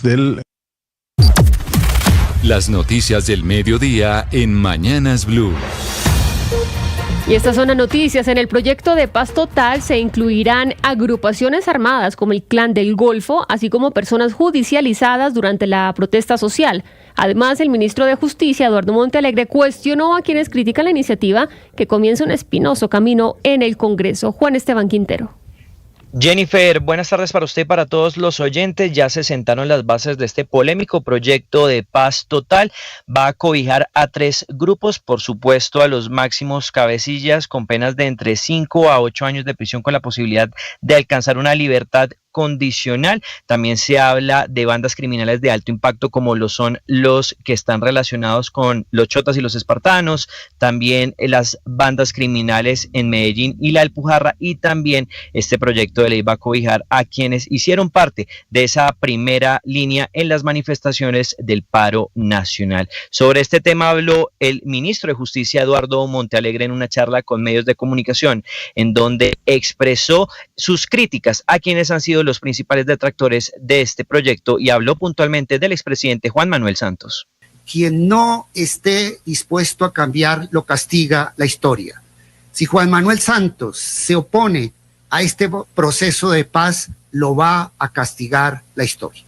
del... Las noticias del mediodía en Mañanas Blue. Y estas son las noticias. En el proyecto de paz total se incluirán agrupaciones armadas como el Clan del Golfo, así como personas judicializadas durante la protesta social. Además, el ministro de Justicia, Eduardo Montealegre, cuestionó a quienes critican la iniciativa que comienza un espinoso camino en el Congreso. Juan Esteban Quintero. Jennifer, buenas tardes para usted y para todos los oyentes. Ya se sentaron las bases de este polémico proyecto de paz total. Va a cobijar a 3 grupos, por supuesto a los máximos cabecillas con penas de entre 5 a 8 años de prisión con la posibilidad de alcanzar una libertad condicional. También se habla de bandas criminales de alto impacto como lo son los que están relacionados con los chotas y los espartanos, también las bandas criminales en Medellín y la Alpujarra, y también este proyecto de ley va a cobijar a quienes hicieron parte de esa primera línea en las manifestaciones del paro nacional. Sobre este tema habló el ministro de Justicia, Eduardo Montealegre, en una charla con medios de comunicación, en donde expresó sus críticas a quienes han sido los principales detractores de este proyecto y habló puntualmente del expresidente Juan Manuel Santos. Quien no esté dispuesto a cambiar lo castiga la historia. Si Juan Manuel Santos se opone a este proceso de paz, lo va a castigar la historia.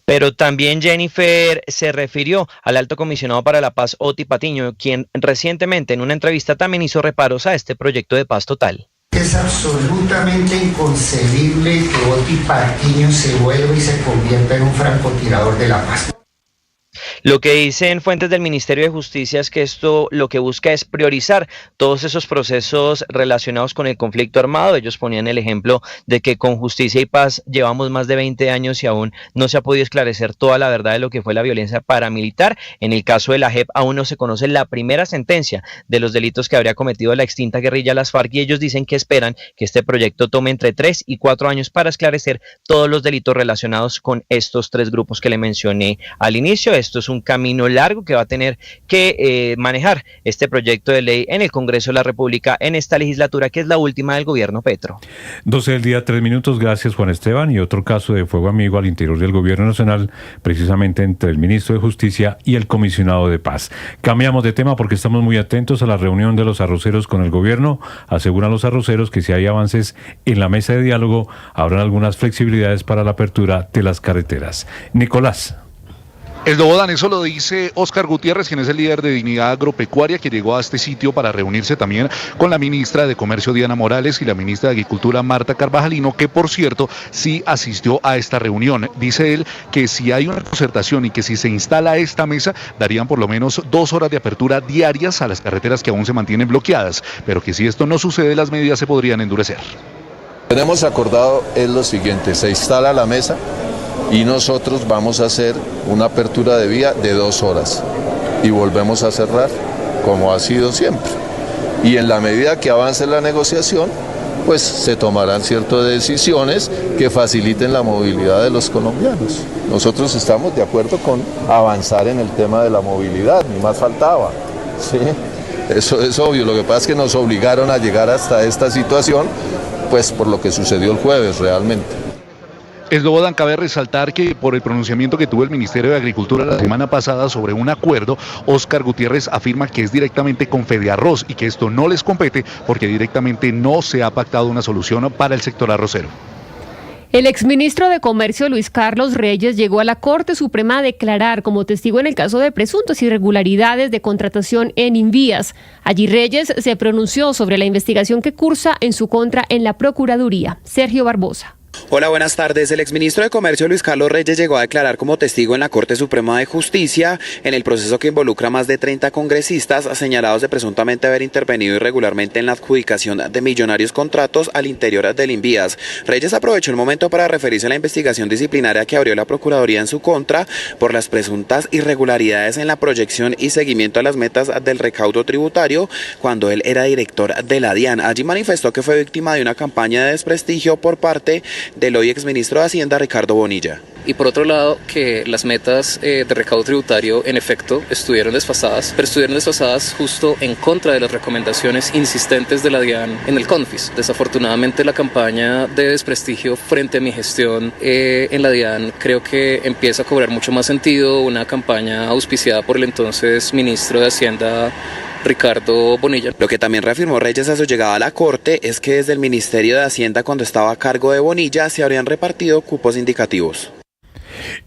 Pero también Jennifer se refirió al alto comisionado para la paz, Oti Patiño, quien recientemente en una entrevista también hizo reparos a este proyecto de paz total. Es absolutamente inconcebible que Oti Patiño se vuelva y se convierta en un francotirador de la paz. Lo que dicen fuentes del Ministerio de Justicia es que esto lo que busca es priorizar todos esos procesos relacionados con el conflicto armado. Ellos ponían el ejemplo de que con Justicia y Paz llevamos más de 20 años y aún no se ha podido esclarecer toda la verdad de lo que fue la violencia paramilitar. En el caso de la JEP aún no se conoce la primera sentencia de los delitos que habría cometido la extinta guerrilla las FARC, y ellos dicen que esperan que este proyecto tome entre 3 y 4 años para esclarecer todos los delitos relacionados con estos 3 grupos que le mencioné al inicio. Esto es un camino largo que va a tener que manejar este proyecto de ley en el Congreso de la República en esta legislatura, que es la última del gobierno Petro. 12 del día, 3 minutos. Gracias, Juan Esteban. Y otro caso de fuego amigo al interior del gobierno nacional, precisamente entre el ministro de Justicia y el comisionado de paz. Cambiamos de tema porque estamos muy atentos a la reunión de los arroceros con el gobierno. Aseguran los arroceros que si hay avances en la mesa de diálogo, habrán algunas flexibilidades para la apertura de las carreteras. Nicolás. Eslobodan, eso lo dice Óscar Gutiérrez, quien es el líder de Dignidad Agropecuaria, que llegó a este sitio para reunirse también con la ministra de Comercio, Diana Morales, y la ministra de Agricultura, Marta Carvajalino, que por cierto sí asistió a esta reunión. Dice él que si hay una concertación y que si se instala esta mesa, darían por lo menos 2 horas de apertura diarias a las carreteras que aún se mantienen bloqueadas, pero que si esto no sucede, las medidas se podrían endurecer. Tenemos acordado es lo siguiente: se instala la mesa y nosotros vamos a hacer una apertura de vía de 2 horas y volvemos a cerrar como ha sido siempre. Y en la medida que avance la negociación, pues se tomarán ciertas decisiones que faciliten la movilidad de los colombianos. Nosotros estamos de acuerdo con avanzar en el tema de la movilidad, ni más faltaba, ¿sí? Eso es obvio. Lo que pasa es que nos obligaron a llegar hasta esta situación, pues por lo que sucedió el jueves realmente. Eslobodan, cabe resaltar que por el pronunciamiento que tuvo el Ministerio de Agricultura la semana pasada sobre un acuerdo, Óscar Gutiérrez afirma que es directamente con Fedearroz y que esto no les compete porque directamente no se ha pactado una solución para el sector arrocero. El exministro de Comercio, Luis Carlos Reyes, llegó a la Corte Suprema a declarar como testigo en el caso de presuntas irregularidades de contratación en Invías. Allí Reyes se pronunció sobre la investigación que cursa en su contra en la Procuraduría. Sergio Barbosa. Hola, buenas tardes. El exministro de Comercio, Luis Carlos Reyes, llegó a declarar como testigo en la Corte Suprema de Justicia en el proceso que involucra a más de 30 congresistas señalados de presuntamente haber intervenido irregularmente en la adjudicación de millonarios contratos al interior del Invías. Reyes aprovechó el momento para referirse a la investigación disciplinaria que abrió la Procuraduría en su contra por las presuntas irregularidades en la proyección y seguimiento a las metas del recaudo tributario cuando él era director de la DIAN. Allí manifestó que fue víctima de una campaña de desprestigio por parte del hoy exministro de Hacienda, Ricardo Bonilla. y por otro lado que las metas de recaudo tributario en efecto estuvieron desfasadas, pero estuvieron desfasadas justo en contra de las recomendaciones insistentes de la DIAN en el CONFIS. Desafortunadamente la campaña de desprestigio frente a mi gestión en la DIAN creo que empieza a cobrar mucho más sentido, una campaña auspiciada por el entonces ministro de Hacienda Ricardo Bonilla. Lo que también reafirmó Reyes a su llegada a la Corte es que desde el Ministerio de Hacienda, cuando estaba a cargo de Bonilla, se habrían repartido cupos indicativos.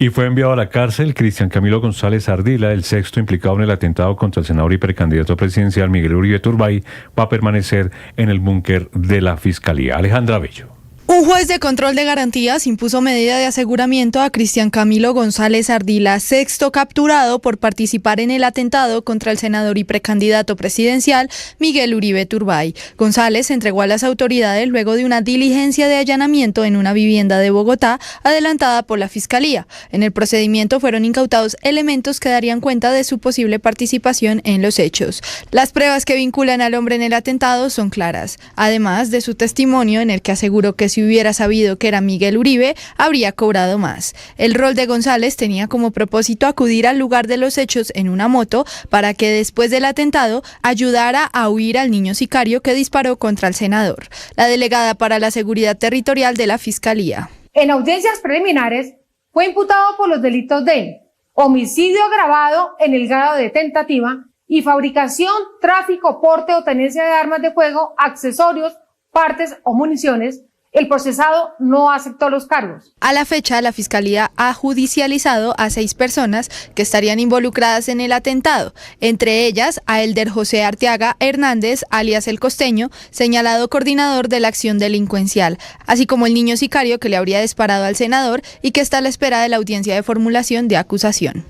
Y fue enviado a la cárcel Cristian Camilo González Ardila, el sexto implicado en el atentado contra el senador y precandidato presidencial Miguel Uribe Turbay, va a permanecer en el búnker de la Fiscalía. Alejandra Bello. Un juez de control de garantías impuso medida de aseguramiento a Cristian Camilo González Ardila, sexto capturado por participar en el atentado contra el senador y precandidato presidencial Miguel Uribe Turbay. González se entregó a las autoridades luego de una diligencia de allanamiento en una vivienda de Bogotá adelantada por la Fiscalía. En el procedimiento fueron incautados elementos que darían cuenta de su posible participación en los hechos. Las pruebas que vinculan al hombre en el atentado son claras, además de su testimonio en el que aseguró que si hubiera sabido que era Miguel Uribe, habría cobrado más. El rol de González tenía como propósito acudir al lugar de los hechos en una moto para que después del atentado ayudara a huir al niño sicario que disparó contra el senador. La delegada para la Seguridad Territorial de la Fiscalía. En audiencias preliminares fue imputado por los delitos de homicidio agravado en el grado de tentativa y fabricación, tráfico, porte o tenencia de armas de fuego, accesorios, partes o municiones. El procesado no aceptó los cargos. A la fecha, la Fiscalía ha judicializado a 6 personas que estarían involucradas en el atentado, entre ellas a Elder José Arteaga Hernández, alias El Costeño, señalado coordinador de la acción delincuencial, así como el niño sicario que le habría disparado al senador y que está a la espera de la audiencia de formulación de acusación.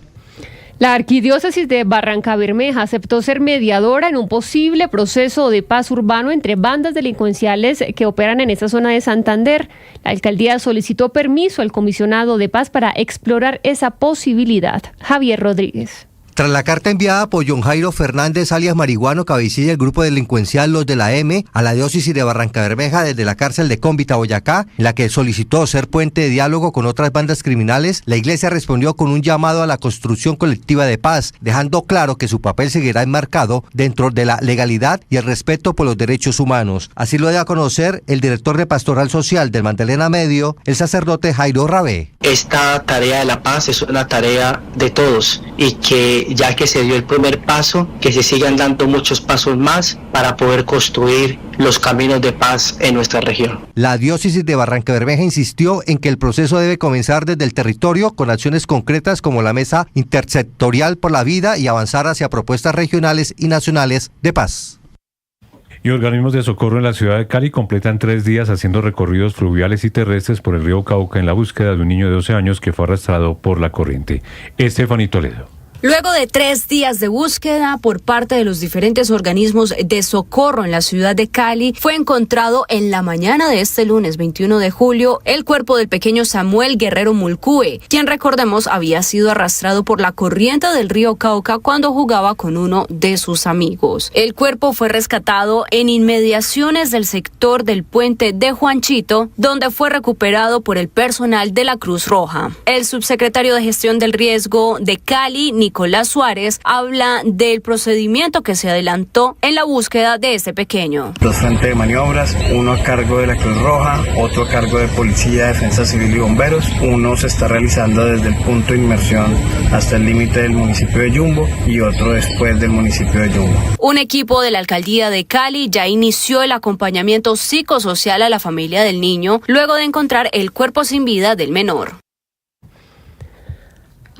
La Arquidiócesis de Barrancabermeja aceptó ser mediadora en un posible proceso de paz urbano entre bandas delincuenciales que operan en esta zona de Santander. La alcaldía solicitó permiso al comisionado de paz para explorar esa posibilidad. Javier Rodríguez. Tras la carta enviada por John Jairo Fernández, alias Marihuano, cabecilla del grupo delincuencial Los de la M, a la diócesis de Barrancabermeja desde la cárcel de Cómbita, Boyacá, en la que solicitó ser puente de diálogo con otras bandas criminales, la iglesia respondió con un llamado a la construcción colectiva de paz, dejando claro que su papel seguirá enmarcado dentro de la legalidad y el respeto por los derechos humanos. Así lo dio a conocer el director de Pastoral Social del Magdalena Medio, el sacerdote Jairo Rabé. Esta tarea de la paz es una tarea de todos y que ya que se dio el primer paso, que se sigan dando muchos pasos más para poder construir los caminos de paz en nuestra región. La diócesis de Barrancabermeja insistió en que el proceso debe comenzar desde el territorio con acciones concretas como la Mesa Intersectorial por la Vida y avanzar hacia propuestas regionales y nacionales de paz. Y organismos de socorro en la ciudad de Cali completan 3 días haciendo recorridos fluviales y terrestres por el río Cauca en la búsqueda de un niño de 12 años que fue arrastrado por la corriente. Estefanía Toledo. Luego de 3 días de búsqueda por parte de los diferentes organismos de socorro en la ciudad de Cali, fue encontrado en la mañana de este lunes 21 de julio el cuerpo del pequeño Samuel Guerrero Mulcúe, quien recordemos había sido arrastrado por la corriente del río Cauca cuando jugaba con uno de sus amigos. El cuerpo fue rescatado en inmediaciones del sector del puente de Juanchito, donde fue recuperado por el personal de la Cruz Roja. El subsecretario de Gestión del Riesgo de Cali, Nicolás Suárez, habla del procedimiento que se adelantó en la búsqueda de este pequeño. 2 frentes de maniobras, uno a cargo de la Cruz Roja, otro a cargo de Policía, Defensa Civil y Bomberos. Uno se está realizando desde el punto de inmersión hasta el límite del municipio de Yumbo y otro después del municipio de Yumbo. Un equipo de la alcaldía de Cali ya inició el acompañamiento psicosocial a la familia del niño luego de encontrar el cuerpo sin vida del menor.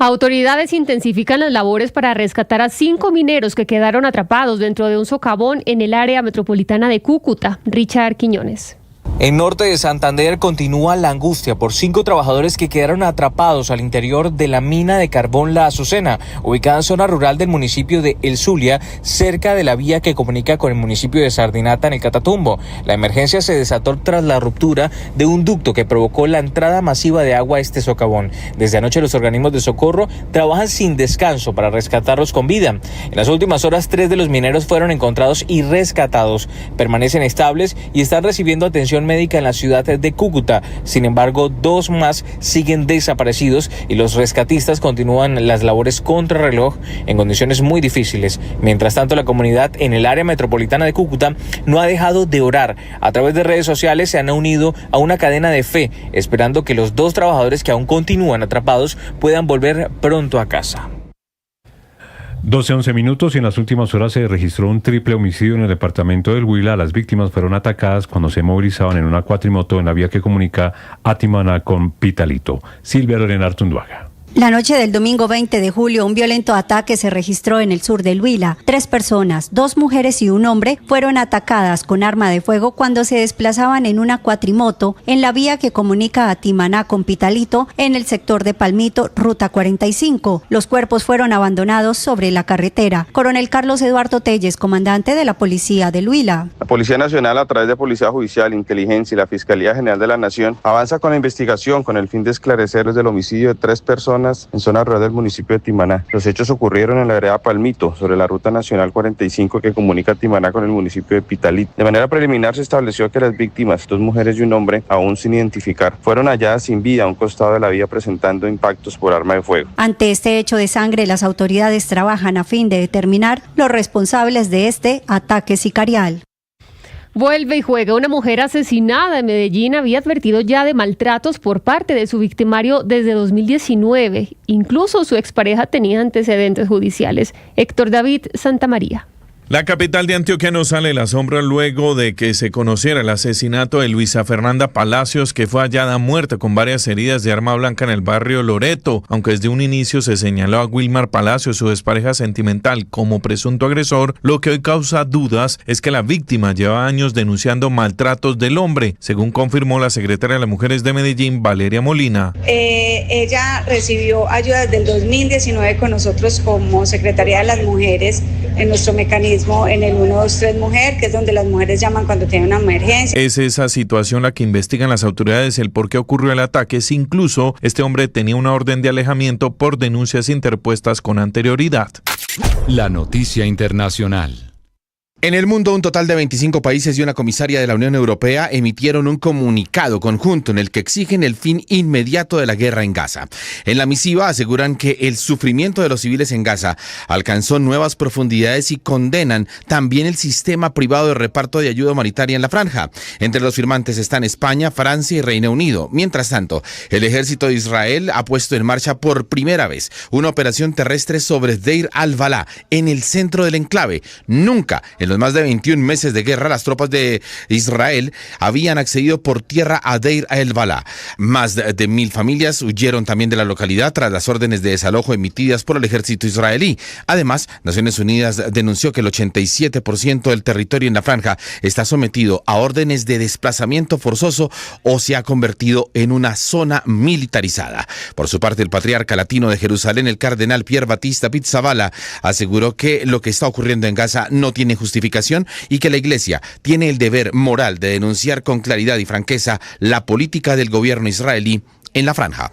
Autoridades intensifican las labores para rescatar a 5 mineros que quedaron atrapados dentro de un socavón en el área metropolitana de Cúcuta. Richard Quiñones. En norte de Santander continúa la angustia por 5 trabajadores que quedaron atrapados al interior de la mina de carbón La Azucena, ubicada en zona rural del municipio de El Zulia, cerca de la vía que comunica con el municipio de Sardinata en el Catatumbo. La emergencia se desató tras la ruptura de un ducto que provocó la entrada masiva de agua a este socavón. Desde anoche los organismos de socorro trabajan sin descanso para rescatarlos con vida. En las últimas horas 3 de los mineros fueron encontrados y rescatados. Permanecen estables y están recibiendo atención médica en la ciudad de Cúcuta. Sin embargo, 2 más siguen desaparecidos y los rescatistas continúan las labores contrarreloj en condiciones muy difíciles. Mientras tanto, la comunidad en el área metropolitana de Cúcuta no ha dejado de orar. A través de redes sociales se han unido a una cadena de fe, esperando que los 2 trabajadores que aún continúan atrapados puedan volver pronto a casa. 12:11 minutos y en las últimas horas se registró un triple homicidio en el departamento del Huila. Las víctimas fueron atacadas cuando se movilizaban en una cuatrimoto en la vía que comunica Atimaná con Pitalito. Silvia Lorena Artunduaga. La noche del domingo 20 de julio, un violento ataque se registró en el sur del Huila. 3 personas, 2 mujeres y un hombre, fueron atacadas con arma de fuego cuando se desplazaban en una cuatrimoto en la vía que comunica Atimaná con Pitalito en el sector de Palmito, ruta 45. Los cuerpos fueron abandonados sobre la carretera. Coronel Carlos Eduardo Telles, comandante de la Policía del Huila. La Policía Nacional, a través de Policía Judicial, Inteligencia y la Fiscalía General de la Nación, avanza con la investigación con el fin de esclarecer el homicidio de 3 personas en zona rural del municipio de Timaná. Los hechos ocurrieron en la vereda Palmito, sobre la ruta nacional 45 que comunica Timaná con el municipio de Pitalito. De manera preliminar se estableció que las víctimas, 2 mujeres y un hombre, aún sin identificar, fueron halladas sin vida a un costado de la vía presentando impactos por arma de fuego. Ante este hecho de sangre, las autoridades trabajan a fin de determinar los responsables de este ataque sicarial. Vuelve y juega. Una mujer asesinada en Medellín había advertido ya de maltratos por parte de su victimario desde 2019. Incluso su expareja tenía antecedentes judiciales. Héctor David Santamaría. La capital de Antioquia no sale la sombra luego de que se conociera el asesinato de Luisa Fernanda Palacios, que fue hallada muerta con varias heridas de arma blanca en el barrio Loreto. Aunque desde un inicio se señaló a Wilmar Palacios, su expareja sentimental, como presunto agresor, lo que hoy causa dudas es que la víctima lleva años denunciando maltratos del hombre, según confirmó la secretaria de las Mujeres de Medellín, Valeria Molina. Ella recibió ayuda desde el 2019 con nosotros como Secretaría de las Mujeres en nuestro mecanismo en el 123 Mujer, que es donde las mujeres llaman cuando tienen una emergencia. Es esa situación la que investigan las autoridades, el por qué ocurrió el ataque. Si incluso este hombre tenía una orden de alejamiento por denuncias interpuestas con anterioridad. La noticia internacional. En el mundo, un total de 25 países y una comisaria de la Unión Europea emitieron un comunicado conjunto en el que exigen el fin inmediato de la guerra en Gaza. En la misiva aseguran que el sufrimiento de los civiles en Gaza alcanzó nuevas profundidades y condenan también el sistema privado de reparto de ayuda humanitaria en la franja. Entre los firmantes están España, Francia y Reino Unido. Mientras tanto, el ejército de Israel ha puesto en marcha por primera vez una operación terrestre sobre Deir al-Balá, en el centro del enclave. Nunca en los más de 21 meses de guerra, las tropas de Israel habían accedido por tierra a Deir al-Balá. Más de 1,000 familias huyeron también de la localidad tras las órdenes de desalojo emitidas por el ejército israelí. Además, Naciones Unidas denunció que el 87% del territorio en la franja está sometido a órdenes de desplazamiento forzoso o se ha convertido en una zona militarizada. Por su parte, el patriarca latino de Jerusalén, el cardenal Pier Battista Pizzaballa, aseguró que lo que está ocurriendo en Gaza no tiene justificación y que la Iglesia tiene el deber moral de denunciar con claridad y franqueza la política del gobierno israelí en la franja.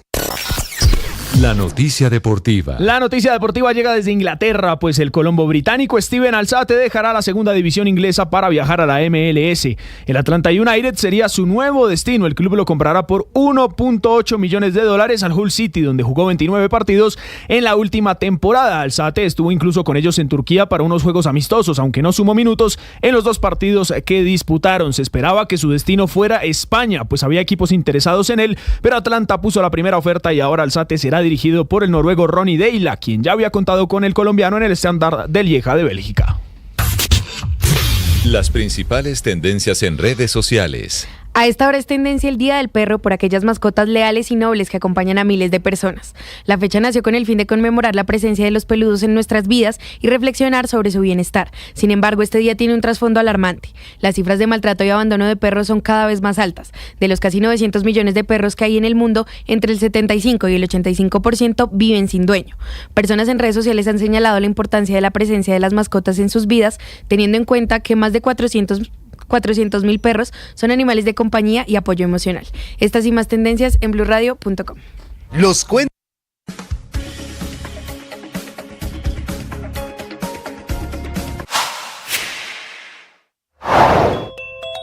La noticia deportiva. La noticia deportiva llega desde Inglaterra, pues el colombo británico Steven Alzate dejará la segunda división inglesa para viajar a la MLS. El Atlanta United sería su nuevo destino. El club lo comprará por $1.8 millones al Hull City, donde jugó 29 partidos en la última temporada. Alzate estuvo incluso con ellos en Turquía para unos juegos amistosos, aunque no sumó minutos en los 2 partidos que disputaron. Se esperaba que su destino fuera España, pues había equipos interesados en él, pero Atlanta puso la primera oferta y ahora Alzate será dirigido por el noruego Ronny Deila, quien ya había contado con el colombiano en el Standard de Lieja de Bélgica. Las principales tendencias en redes sociales. A esta hora es tendencia el Día del Perro por aquellas mascotas leales y nobles que acompañan a miles de personas. La fecha nació con el fin de conmemorar la presencia de los peludos en nuestras vidas y reflexionar sobre su bienestar. Sin embargo, este día tiene un trasfondo alarmante. Las cifras de maltrato y abandono de perros son cada vez más altas. De los casi 900 millones de perros que hay en el mundo, entre el 75 y el 85% viven sin dueño. Personas en redes sociales han señalado la importancia de la presencia de las mascotas en sus vidas, teniendo en cuenta que más de 400.000 perros son animales de compañía y apoyo emocional. Estas y más tendencias en blurradio.com. Los cuentos